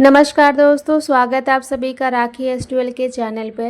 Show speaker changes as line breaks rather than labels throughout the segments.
नमस्कार दोस्तों, स्वागत है आप सभी का राखी S12 के चैनल पे।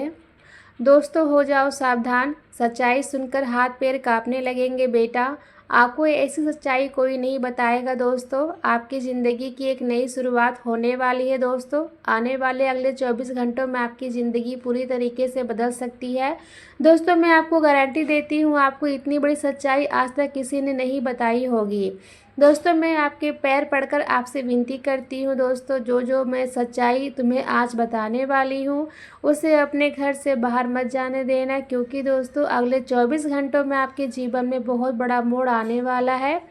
दोस्तों हो जाओ सावधान, सच्चाई सुनकर हाथ पैर कांपने लगेंगे बेटा। आपको ऐसी सच्चाई कोई नहीं बताएगा दोस्तों। आपकी ज़िंदगी की एक नई शुरुआत होने वाली है दोस्तों। आने वाले अगले 24 घंटों में आपकी ज़िंदगी पूरी तरीके से बदल सकती है दोस्तों। मैं आपको गारंटी देती हूँ, आपको इतनी बड़ी सच्चाई आज तक किसी ने नहीं बताई होगी दोस्तों। मैं आपके पैर पड़कर आपसे विनती करती हूँ दोस्तों, जो मैं सच्चाई तुम्हें आज बताने वाली हूँ उसे अपने घर से बाहर मत जाने देना, क्योंकि दोस्तों अगले 24 घंटों में आपके जीवन में बहुत बड़ा मोड़ आने वाला है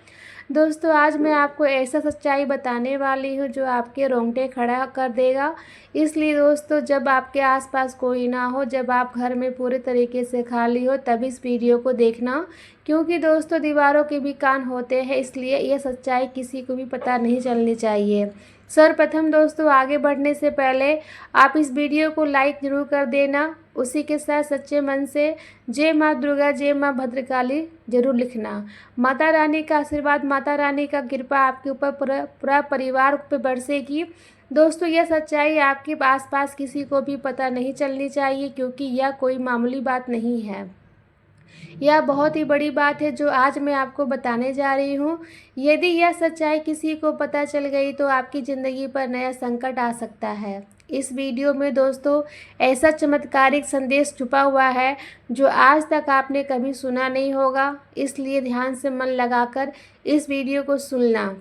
दोस्तों। आज मैं आपको ऐसा सच्चाई बताने वाली हूँ जो आपके रोंगटे खड़ा कर देगा। इसलिए दोस्तों, जब आपके आसपास कोई ना हो, जब आप घर में पूरे तरीके से खाली हो, तब इस वीडियो को देखना, क्योंकि दोस्तों दीवारों के भी कान होते हैं, इसलिए यह सच्चाई किसी को भी पता नहीं चलनी चाहिए। सर्वप्रथम दोस्तों, आगे बढ़ने से पहले आप इस वीडियो को लाइक ज़रूर कर देना। उसी के साथ सच्चे मन से जय माँ दुर्गा, जय माँ भद्रकाली जरूर लिखना। माता रानी का आशीर्वाद, माता रानी का कृपा आपके ऊपर पूरा परिवार पे बरसेगी दोस्तों। यह सच्चाई आपके आसपास किसी को भी पता नहीं चलनी चाहिए, क्योंकि यह कोई मामूली बात नहीं है। यह बहुत ही बड़ी बात है जो आज मैं आपको बताने जा रही हूँ। यदि यह सच्चाई किसी को पता चल गई तो आपकी ज़िंदगी पर नया संकट आ सकता है। इस वीडियो में दोस्तों ऐसा चमत्कारिक संदेश छुपा हुआ है जो आज तक आपने कभी सुना नहीं होगा, इसलिए ध्यान से मन लगाकर इस वीडियो को सुनना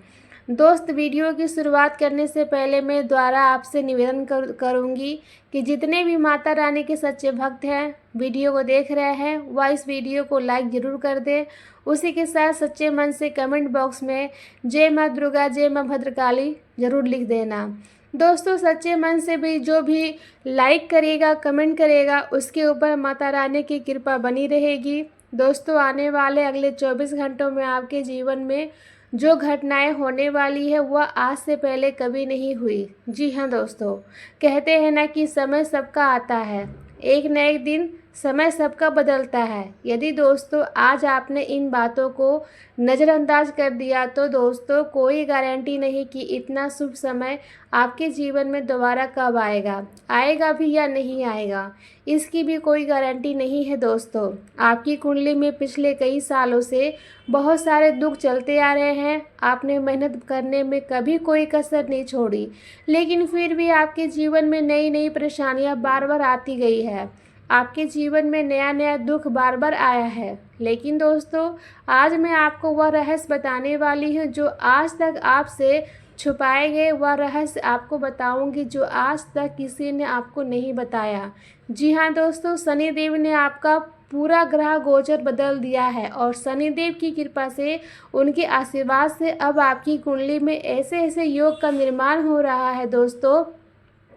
दोस्त। वीडियो की शुरुआत करने से पहले मैं द्वारा आपसे निवेदन करूंगी कि जितने भी माता रानी के सच्चे भक्त हैं, वीडियो को देख रहे हैं, वह इस वीडियो को लाइक ज़रूर कर दें। उसी के साथ सच्चे मन से कमेंट बॉक्स में जय माँ दुर्गा, जय माँ भद्रकाली ज़रूर लिख देना दोस्तों। सच्चे मन से भी जो भी लाइक करेगा, कमेंट करेगा, उसके ऊपर माता रानी की कृपा बनी रहेगी दोस्तों। आने वाले अगले 24 घंटों में आपके जीवन में जो घटनाएं होने वाली है वह आज से पहले कभी नहीं हुई। जी हाँ दोस्तों, कहते हैं ना कि समय सबका आता है, एक न एक दिन समय सबका बदलता है। यदि दोस्तों आज आपने इन बातों को नज़रअंदाज कर दिया तो दोस्तों कोई गारंटी नहीं कि इतना शुभ समय आपके जीवन में दोबारा कब आएगा, आएगा भी या नहीं आएगा, इसकी भी कोई गारंटी नहीं है दोस्तों। आपकी कुंडली में पिछले कई सालों से बहुत सारे दुख चलते आ रहे हैं। आपने मेहनत करने में कभी कोई कसर नहीं छोड़ी, लेकिन फिर भी आपके जीवन में नई नई परेशानियां बार बार आती गई है। आपके जीवन में नया नया दुख बार बार आया है, लेकिन दोस्तों आज मैं आपको वह रहस्य बताने वाली हूँ जो आज तक आपसे छुपाए गए, वह रहस्य आपको बताऊंगी जो आज तक किसी ने आपको नहीं बताया। जी हाँ दोस्तों, शनिदेव ने आपका पूरा ग्रह गोचर बदल दिया है और शनिदेव की कृपा से, उनके आशीर्वाद से अब आपकी कुंडली में ऐसे ऐसे योग का निर्माण हो रहा है दोस्तों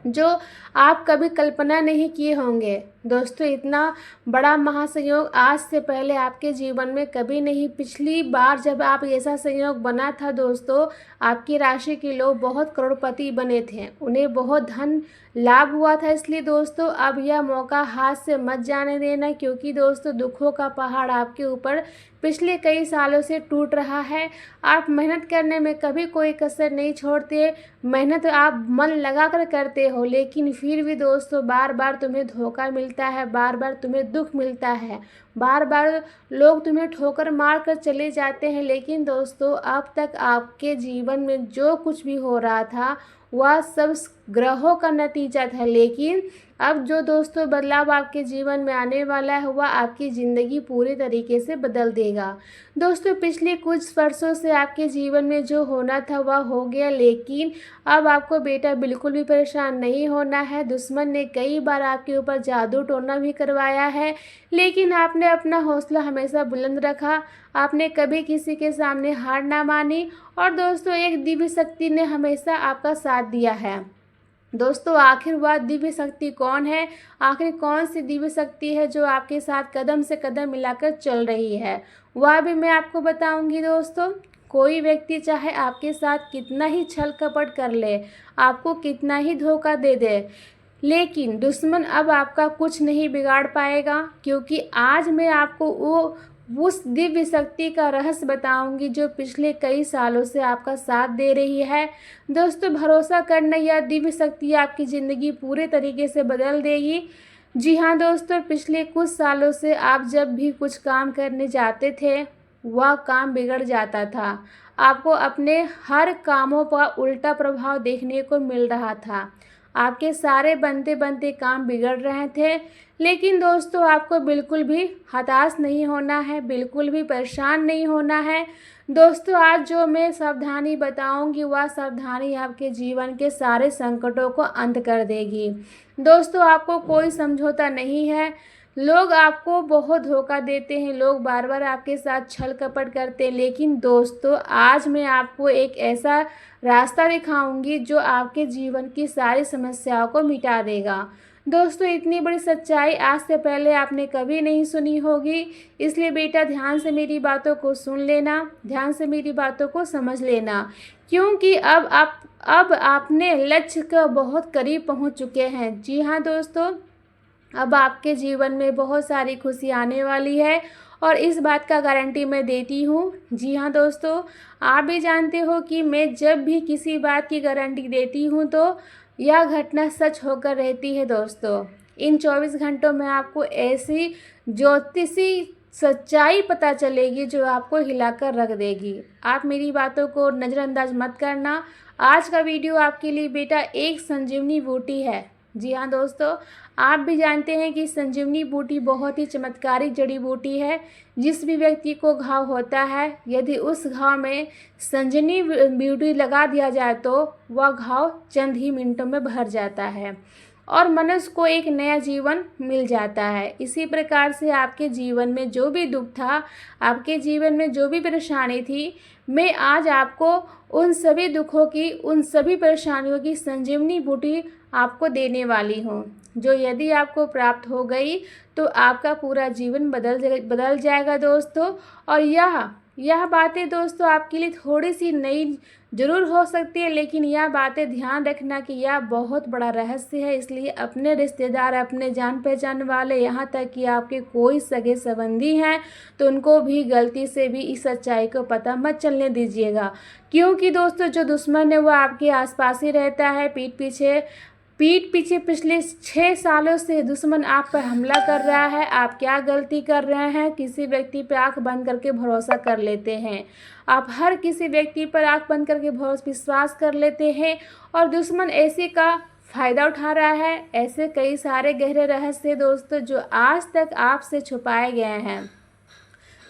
जो आप कभी कल्पना नहीं किए होंगे दोस्तों। इतना बड़ा महासंयोग आज से पहले आपके जीवन में कभी नहीं। पिछली बार जब आप ऐसा संयोग बना था दोस्तों, आपकी राशि के लोग बहुत करोड़पति बने थे, उन्हें बहुत धन लाभ हुआ था। इसलिए दोस्तों अब यह मौका हाथ से मत जाने देना, क्योंकि दोस्तों दुखों का पहाड़ आपके ऊपर पिछले कई सालों से टूट रहा है। आप मेहनत करने में कभी कोई कसर नहीं छोड़ते, मेहनत आप मन लगा कर करते हो, लेकिन फिर भी दोस्तों बार बार तुम्हें धोखा मिलता है, बार बार तुम्हें दुख मिलता है, बार बार लोग तुम्हें ठोकर मार कर चले जाते हैं। लेकिन दोस्तों अब तक आपके जीवन में जो कुछ भी हो रहा था वह सब ग्रहों का नतीजा था, लेकिन अब जो दोस्तों बदलाव आपके जीवन में आने वाला है वह आपकी ज़िंदगी पूरी तरीके से बदल देगा दोस्तों। पिछले कुछ वर्षों से आपके जीवन में जो होना था वह हो गया, लेकिन अब आपको बेटा बिल्कुल भी परेशान नहीं होना है। दुश्मन ने कई बार आपके ऊपर जादू टोना भी करवाया है, लेकिन आपने अपना हौसला हमेशा बुलंद रखा, आपने कभी किसी के सामने हार ना मानी और दोस्तों एक दिव्य शक्ति ने हमेशा आपका साथ दिया है दोस्तों। आखिर वह दिव्य शक्ति कौन है, आखिर कौन सी दिव्य शक्ति है जो आपके साथ कदम से कदम मिलाकर चल रही है, वह भी मैं आपको बताऊंगी दोस्तों। कोई व्यक्ति चाहे आपके साथ कितना ही छल कपट कर ले, आपको कितना ही धोखा दे दे, लेकिन दुश्मन अब आपका कुछ नहीं बिगाड़ पाएगा, क्योंकि आज मैं आपको वो उस दिव्य शक्ति का रहस्य बताऊंगी जो पिछले कई सालों से आपका साथ दे रही है। दोस्तों, भरोसा करना, यह दिव्य शक्ति आपकी ज़िंदगी पूरे तरीके से बदल देगी। जी हाँ दोस्तों, पिछले कुछ सालों से आप जब भी कुछ काम करने जाते थे वह काम बिगड़ जाता था। आपको अपने हर कामों पर उल्टा प्रभाव देखने को मिल रहा था। आपके सारे बनते बनते काम बिगड़ रहे थे। लेकिन दोस्तों, आपको बिल्कुल भी हताश नहीं होना है, बिल्कुल भी परेशान नहीं होना है। दोस्तों, आज जो मैं सावधानी बताऊंगी वह सावधानी आपके जीवन के सारे संकटों को अंत कर देगी। दोस्तों, आपको कोई समझौता नहीं है। लोग आपको बहुत धोखा देते हैं, लोग बार बार आपके साथ छल कपट करते हैं। लेकिन दोस्तों, आज मैं आपको एक ऐसा रास्ता दिखाऊंगी जो आपके जीवन की सारी समस्याओं को मिटा देगा। दोस्तों, इतनी बड़ी सच्चाई आज से पहले आपने कभी नहीं सुनी होगी। इसलिए बेटा, ध्यान से मेरी बातों को सुन लेना, ध्यान से मेरी बातों को समझ लेना, क्योंकि अब आपने लक्ष्य के बहुत करीब पहुंच चुके हैं। जी हाँ दोस्तों, अब आपके जीवन में बहुत सारी खुशी आने वाली है और इस बात का गारंटी मैं देती हूँ। जी हाँ दोस्तों, आप भी जानते हो कि मैं जब भी किसी बात की गारंटी देती हूँ तो यह घटना सच होकर रहती है। दोस्तों, इन 24 घंटों में आपको ऐसी ज्योतिषी सच्चाई पता चलेगी जो आपको हिलाकर रख देगी। आप मेरी बातों को नज़रअंदाज मत करना। आज का वीडियो आपके लिए बेटा एक संजीवनी बूटी है। जी हाँ दोस्तों, आप भी जानते हैं कि संजीवनी बूटी बहुत ही चमत्कारिक जड़ी बूटी है। जिस भी व्यक्ति को घाव होता है, यदि उस घाव में संजीवनी बूटी लगा दिया जाए तो वह घाव चंद ही मिनटों में भर जाता है और मनुष्य को एक नया जीवन मिल जाता है। इसी प्रकार से आपके जीवन में जो भी दुख था, आपके जीवन में जो भी परेशानी थी, मैं आज आपको उन सभी दुखों की, उन सभी परेशानियों की संजीवनी बूटी आपको देने वाली हूँ, जो यदि आपको प्राप्त हो गई तो आपका पूरा जीवन बदल जाएगा दोस्तों। और यह बातें दोस्तों आपके लिए थोड़ी सी नई ज़रूर हो सकती है, लेकिन यह बातें ध्यान रखना कि यह बहुत बड़ा रहस्य है। इसलिए अपने रिश्तेदार, अपने जान पहचान वाले, यहाँ तक कि आपके कोई सगे संबंधी हैं तो उनको भी गलती से भी इस सच्चाई को पता मत चलने दीजिएगा। क्योंकि दोस्तों, जो दुश्मन है वो आपके आसपास ही रहता है। पीठ पीछे पिछले 6 सालों से दुश्मन आप पर हमला कर रहा है। आप क्या गलती कर रहे हैं? किसी व्यक्ति पर आंख बंद करके भरोसा कर लेते हैं। आप हर किसी व्यक्ति पर आंख बंद करके विश्वास कर लेते हैं और दुश्मन ऐसे का फ़ायदा उठा रहा है। ऐसे कई सारे गहरे रहस्य दोस्तों जो आज तक आपसे छुपाए गए हैं,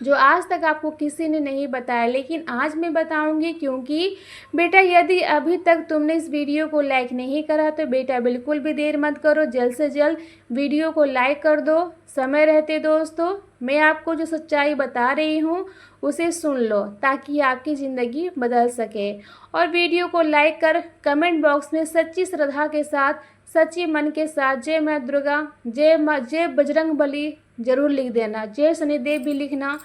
जो आज तक आपको किसी ने नहीं बताया, लेकिन आज मैं बताऊंगी। क्योंकि बेटा, यदि अभी तक तुमने इस वीडियो को लाइक नहीं करा तो बेटा बिल्कुल भी देर मत करो, जल्द से जल्द वीडियो को लाइक कर दो समय रहते। दोस्तों, मैं आपको जो सच्चाई बता रही हूँ उसे सुन लो ताकि आपकी ज़िंदगी बदल सके। और वीडियो को लाइक कर कमेंट बॉक्स में सच्ची श्रद्धा के साथ, सच्ची मन के साथ जय माँ दुर्गा, जय बजरंग बली जरूर लिख देना। जय शनिदेव भी लिखना।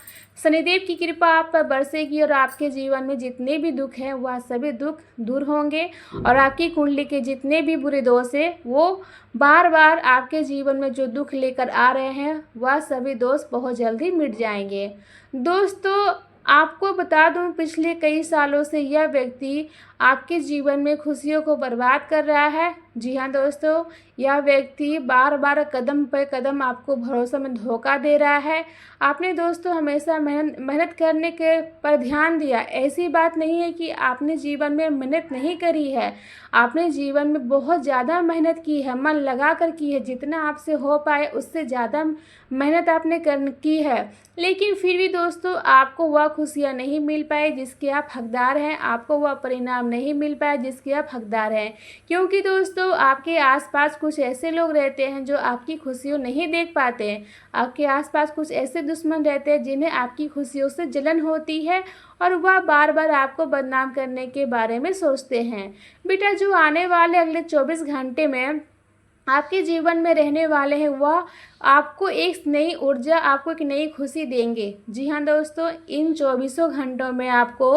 शनिदेव की कृपा आप पर बरसेगी और आपके जीवन में जितने भी दुख हैं वह सभी दुख दूर होंगे और आपकी कुंडली के जितने भी बुरे दोष हैं वो बार बार आपके जीवन में जो दुख लेकर आ रहे हैं वह सभी दोष बहुत जल्दी मिट जाएंगे। दोस्तों, आपको बता दूं, पिछले कई सालों से यह व्यक्ति आपके जीवन में खुशियों को बर्बाद कर रहा है। जी हाँ दोस्तों, यह व्यक्ति बार बार कदम पर कदम आपको भरोसा में धोखा दे रहा है। आपने दोस्तों हमेशा मेहनत करने के पर ध्यान दिया। ऐसी बात नहीं है कि आपने जीवन में मेहनत नहीं करी है। आपने जीवन में बहुत ज़्यादा मेहनत की है, मन लगा कर की है। जितना आपसे हो पाए उससे ज़्यादा मेहनत आपने की है, लेकिन फिर भी दोस्तों आपको वह खुशियाँ नहीं मिल पाई जिसके आप हकदार हैं। आपको वह परिणाम नहीं मिल पाया जिसके आप हकदार हैं। क्योंकि दोस्तों, आपके आसपास कुछ ऐसे लोग रहते हैं जो आपकी खुशियों नहीं देख पाते हैं। आपके आसपास कुछ ऐसे दुश्मन रहते हैं जिन्हें आपकी खुशियों से जलन होती है और वह बार बार आपको बदनाम करने के बारे में सोचते हैं। बेटा, जो आने वाले अगले 24 घंटे में आपके जीवन में रहने वाले हैं आपको एक नई ऊर्जा, आपको एक नई खुशी देंगे। जी हाँ दोस्तों, इन 24 घंटों में आपको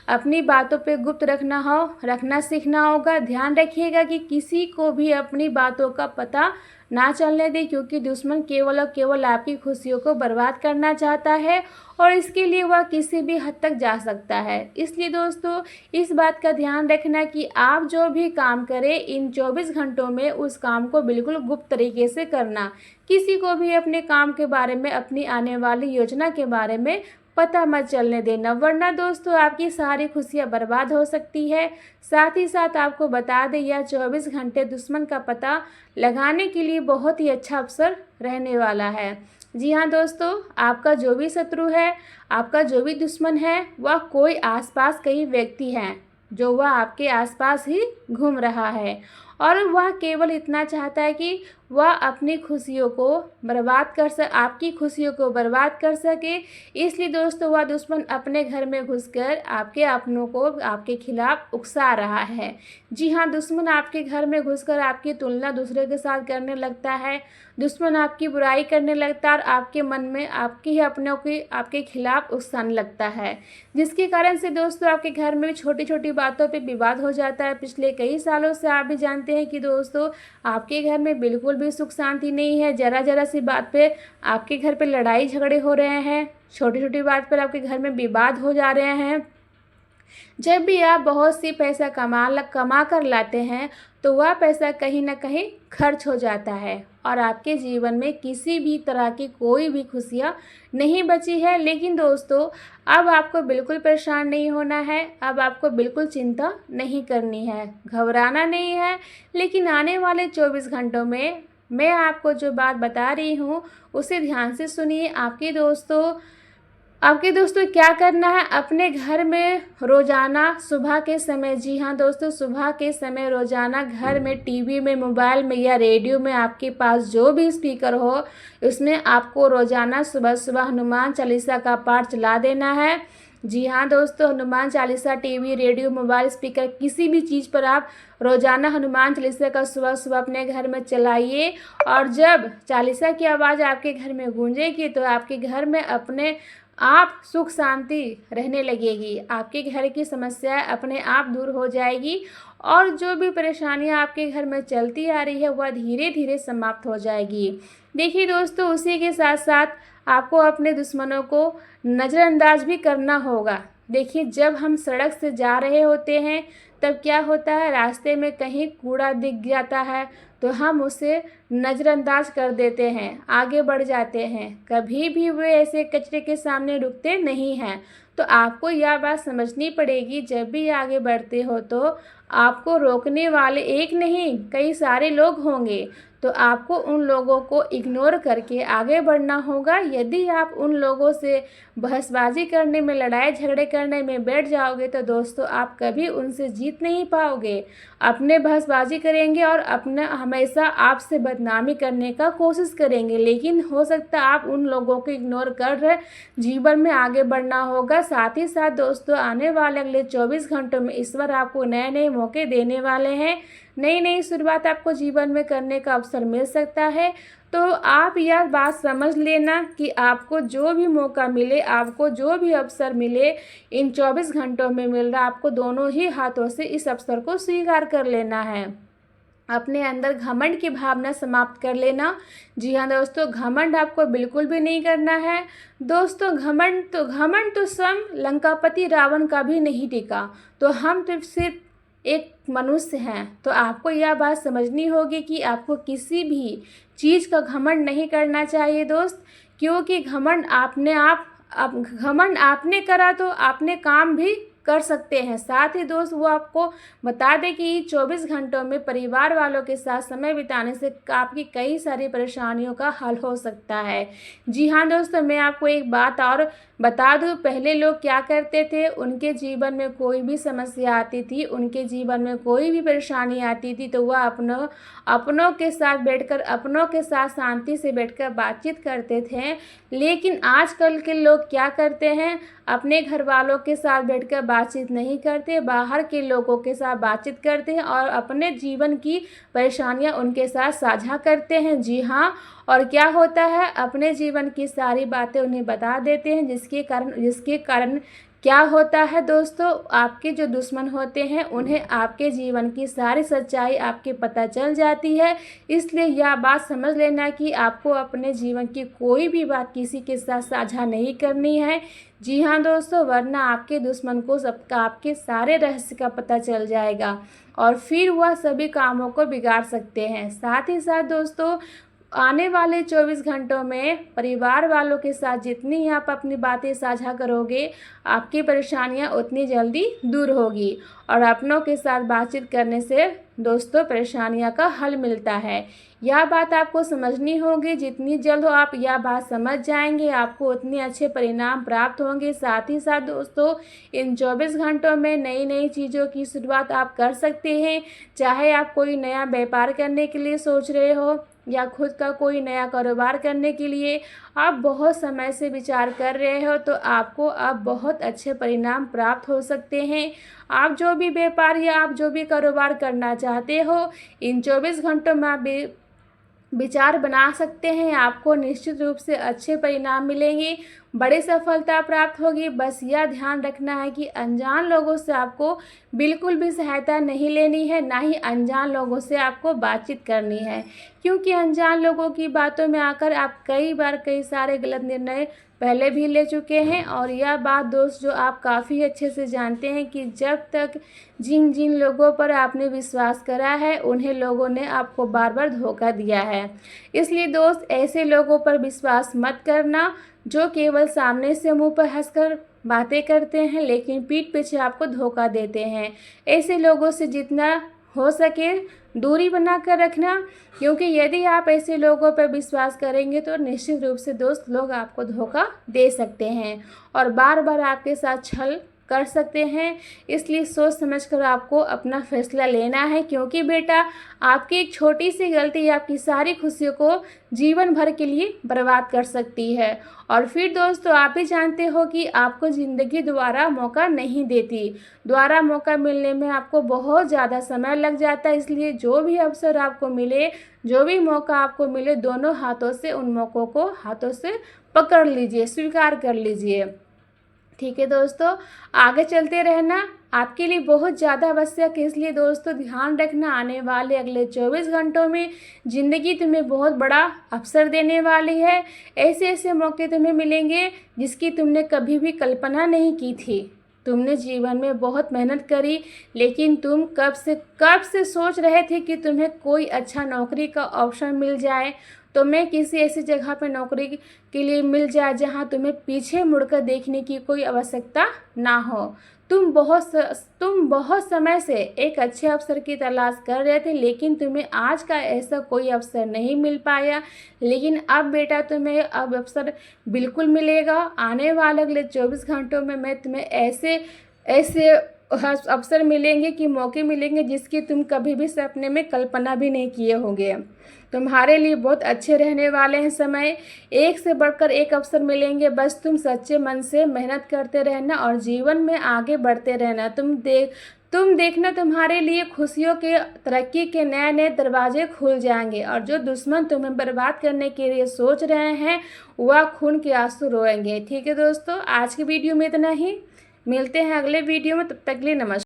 अपनी बातों पे गुप्त रखना सीखना होगा। ध्यान रखिएगा कि किसी को भी अपनी बातों का पता ना चलने दें, क्योंकि दुश्मन केवल और केवल आपकी खुशियों को बर्बाद करना चाहता है और इसके लिए वह किसी भी हद तक जा सकता है। इसलिए दोस्तों, इस बात का ध्यान रखना कि आप जो भी काम करें इन 24 घंटों में उस काम को बिल्कुल गुप्त तरीके से करना। किसी को भी अपने काम के बारे में, अपनी आने वाली योजना के बारे में पता मत चलने देना, वरना दोस्तों आपकी सारी खुशियां बर्बाद हो सकती है। साथ ही साथ आपको बता दें, यह 24 घंटे दुश्मन का पता लगाने के लिए बहुत ही अच्छा अवसर रहने वाला है। जी हाँ दोस्तों, आपका जो भी शत्रु है, आपका जो भी दुश्मन है, वह कोई आसपास कई व्यक्ति हैं जो वह आपके आसपास ही घूम रहा है और वह केवल इतना चाहता है कि वह अपनी खुशियों को आपकी खुशियों को बर्बाद कर सके। इसलिए दोस्तों, वह दुश्मन अपने घर में घुसकर आपके अपनों को आपके खिलाफ उकसा रहा है। जी हाँ, दुश्मन आपके घर में घुसकर आपकी तुलना दूसरे के साथ करने लगता है। दुश्मन आपकी बुराई करने लगता है और आपके मन में आपके ही अपनों की आपके खिलाफ उकसाने लगता है, जिसके कारण से दोस्तों आपके घर में छोटी छोटी बातों पे विवाद हो जाता है। पिछले कई सालों से आप भी जानते हैं कि दोस्तों आपके घर में बिल्कुल भी सुख शांति नहीं है। ज़रा ज़रा सी बात पे आपके घर पे लड़ाई झगड़े हो रहे हैं, छोटी छोटी बात पर आपके घर में विवाद हो जा रहे हैं। जब भी आप बहुत सी पैसा कमा कर लाते हैं तो वह पैसा कहीं ना कहीं खर्च हो जाता है और आपके जीवन में किसी भी तरह की कोई भी खुशियाँ नहीं बची है। लेकिन दोस्तों, अब आपको बिल्कुल परेशान नहीं होना है, अब आपको बिल्कुल चिंता नहीं करनी है, घबराना नहीं है। लेकिन आने वाले 24 घंटों में मैं आपको जो बात बता रही हूँ उसे ध्यान से सुनिए। आपके दोस्तों क्या करना है, अपने घर में रोज़ाना सुबह के समय, जी हाँ दोस्तों, सुबह के समय रोज़ाना घर में, टीवी में, मोबाइल में या रेडियो में, आपके पास जो भी स्पीकर हो उसमें आपको रोज़ाना सुबह सुबह हनुमान चालीसा का पाठ चला देना है। जी हाँ दोस्तों, Hanuman Chalisa TV, radio, mobile, speaker, किसी भी चीज़ पर आप रोज़ाना हनुमान चालीसा का सुबह सुबह अपने घर में चलाइए और जब चालीसा की आवाज़ आपके घर में गूंजेगी तो आपके घर में अपने आप सुख शांति रहने लगेगी। आपके घर की समस्याएं अपने आप दूर हो जाएगी और जो भी परेशानियां आपके घर में चलती आ रही है वह धीरे धीरे समाप्त हो जाएगी। देखिए दोस्तों, उसी के साथ साथ आपको अपने दुश्मनों को नज़रअंदाज भी करना होगा। देखिए, जब हम सड़क से जा रहे होते हैं तब क्या होता है, रास्ते में कहीं कूड़ा दिख जाता है तो हम उसे नज़रअंदाज कर देते हैं, आगे बढ़ जाते हैं, कभी भी वे ऐसे कचरे के सामने रुकते नहीं हैं। तो आपको यह बात समझनी पड़ेगी, जब भी आगे बढ़ते हो तो आपको रोकने वाले एक नहीं कई सारे लोग होंगे, तो आपको उन लोगों को इग्नोर करके आगे बढ़ना होगा। यदि आप उन लोगों से बहसबाजी करने में, लड़ाई झगड़े करने में बैठ जाओगे तो दोस्तों आप कभी उनसे जीत नहीं पाओगे। अपने बहसबाजी करेंगे और अपना हमेशा आपसे बदनामी करने का कोशिश करेंगे, लेकिन हो सकता है आप उन लोगों को इग्नोर कर रहे जीवन में आगे बढ़ना होगा। साथ ही साथ दोस्तों, आने वाले अगले 24 घंटों में ईश्वर आपको नए नए मौके देने वाले हैं, नई नई शुरुआत आपको जीवन में करने का अवसर मिल सकता है। तो आप यह बात समझ लेना कि आपको जो भी मौका मिले, आपको जो भी अवसर मिले, इन 24 घंटों में मिल रहा, आपको दोनों ही हाथों से इस अवसर को स्वीकार कर लेना है। अपने अंदर घमंड की भावना समाप्त कर लेना। जी हाँ दोस्तों, घमंड आपको बिल्कुल भी नहीं करना है। दोस्तों, घमंड तो स्वयं लंकापति रावण का भी नहीं टिका, तो हम तो सिर्फ एक मनुष्य हैं। तो आपको यह बात समझनी होगी कि आपको किसी भी चीज़ का घमंड नहीं करना चाहिए दोस्त, क्योंकि घमंड आपने करा तो आपने काम भी कर सकते हैं। साथ ही दोस्त, वो आपको बता दें कि 24 घंटों में परिवार वालों के साथ समय बिताने से आपकी कई सारी परेशानियों का हल हो सकता है। जी हाँ दोस्तों, मैं आपको एक बात और बता दूं, पहले लोग क्या करते थे, उनके जीवन में कोई भी समस्या आती थी, उनके जीवन में कोई भी परेशानी आती थी तो वह अपनों के साथ बैठकर, अपनों के साथ शांति से बैठकर बातचीत करते थे। लेकिन आजकल के लोग क्या करते हैं, अपने घर वालों के साथ बैठकर बातचीत नहीं करते, बाहर के लोगों के साथ बातचीत करते हैं और अपने जीवन की परेशानियां उनके साथ साझा करते हैं। जी हाँ, और क्या होता है, अपने जीवन की सारी बातें उन्हें बता देते हैं, जिसके कारण क्या होता है दोस्तों, आपके जो दुश्मन होते हैं उन्हें आपके जीवन की सारी सच्चाई आपके पता चल जाती है। इसलिए यह बात समझ लेना कि आपको अपने जीवन की कोई भी बात किसी के साथ साझा नहीं करनी है। जी हाँ दोस्तों, वरना आपके दुश्मन को सबका आपके सारे रहस्य का पता चल जाएगा और फिर वह सभी कामों को बिगाड़ सकते हैं। साथ ही साथ दोस्तों, आने वाले 24 घंटों में परिवार वालों के साथ जितनी आप अपनी बातें साझा करोगे, आपकी परेशानियां उतनी जल्दी दूर होगी। और अपनों के साथ बातचीत करने से दोस्तों परेशानियां का हल मिलता है। यह बात आपको समझनी होगी। जितनी जल्द हो आप यह बात समझ जाएंगे, आपको उतने अच्छे परिणाम प्राप्त होंगे। साथ ही साथ दोस्तों, इन 24 घंटों में नई नई चीज़ों की शुरुआत आप कर सकते हैं। चाहे आप कोई नया व्यापार करने के लिए सोच रहे हो या खुद का कोई नया कारोबार करने के लिए आप बहुत समय से विचार कर रहे हो, तो आपको अब बहुत अच्छे परिणाम प्राप्त हो सकते हैं। आप जो भी व्यापार या आप जो भी कारोबार करना चाहते हो, इन 24 घंटों में आप विचार बना सकते हैं। आपको निश्चित रूप से अच्छे परिणाम मिलेंगे, बड़ी सफलता प्राप्त होगी। बस यह ध्यान रखना है कि अनजान लोगों से आपको बिल्कुल भी सहायता नहीं लेनी है, ना ही अनजान लोगों से आपको बातचीत करनी है, क्योंकि अनजान लोगों की बातों में आकर आप कई बार कई सारे गलत निर्णय पहले भी ले चुके हैं। और यह बात दोस्त जो आप काफ़ी अच्छे से जानते हैं कि जब तक जिन जिन लोगों पर आपने विश्वास करा है, उन्हें लोगों ने आपको बार बार धोखा दिया है। इसलिए दोस्त, ऐसे लोगों पर विश्वास मत करना जो केवल सामने से मुंह पर हंसकर बातें करते हैं लेकिन पीठ पीछे आपको धोखा देते हैं। ऐसे लोगों से जितना हो सके दूरी बना कर रखना, क्योंकि यदि आप ऐसे लोगों पर विश्वास करेंगे तो निश्चित रूप से दोस्त लोग आपको धोखा दे सकते हैं और बार बार आपके साथ छल कर सकते हैं। इसलिए सोच समझकर आपको अपना फैसला लेना है, क्योंकि बेटा आपकी एक छोटी सी गलती आपकी सारी खुशियों को जीवन भर के लिए बर्बाद कर सकती है। और फिर दोस्तों, आप भी जानते हो कि आपको ज़िंदगी दोबारा मौका नहीं देती, दोबारा मौका मिलने में आपको बहुत ज़्यादा समय लग जाता है। इसलिए जो भी अवसर आपको मिले, जो भी मौका आपको मिले, दोनों हाथों से उन मौक़ों को हाथों से पकड़ लीजिए, स्वीकार कर लीजिए। ठीक है दोस्तों, आगे चलते रहना आपके लिए बहुत ज़्यादा आवश्यक है। इसलिए दोस्तों ध्यान रखना, आने वाले अगले 24 घंटों में ज़िंदगी तुम्हें बहुत बड़ा अवसर देने वाली है। ऐसे ऐसे मौके तुम्हें मिलेंगे जिसकी तुमने कभी भी कल्पना नहीं की थी। तुमने जीवन में बहुत मेहनत करी, लेकिन तुम कब से सोच रहे थे कि तुम्हें कोई अच्छा नौकरी का ऑप्शन मिल जाए, तुम्हें किसी ऐसी जगह पर नौकरी के लिए मिल जाए जहां तुम्हें पीछे मुड़कर देखने की कोई आवश्यकता ना हो। तुम बहुत समय से एक अच्छे अवसर की तलाश कर रहे थे, लेकिन तुम्हें आज का ऐसा कोई अवसर नहीं मिल पाया। लेकिन अब बेटा तुम्हें अब अवसर बिल्कुल मिलेगा। आने वाले अगले 24 घंटों में मैं तुम्हें ऐसे अवसर मिलेंगे कि मौके मिलेंगे जिसकी तुम कभी भी सपने में कल्पना भी नहीं किए होंगे। तुम्हारे लिए बहुत अच्छे रहने वाले हैं समय, एक से बढ़कर एक अवसर मिलेंगे। बस तुम सच्चे मन से मेहनत करते रहना और जीवन में आगे बढ़ते रहना। तुम देखना, तुम्हारे लिए खुशियों के तरक्की के नए नए दरवाजे खुल जाएंगे और जो दुश्मन तुम्हें बर्बाद करने के लिए सोच रहे हैं वह खून के आंसू रोएंगे। ठीक है दोस्तों, आज की वीडियो में इतना ही। मिलते हैं अगले वीडियो में, तब तक के लिए नमस्कार।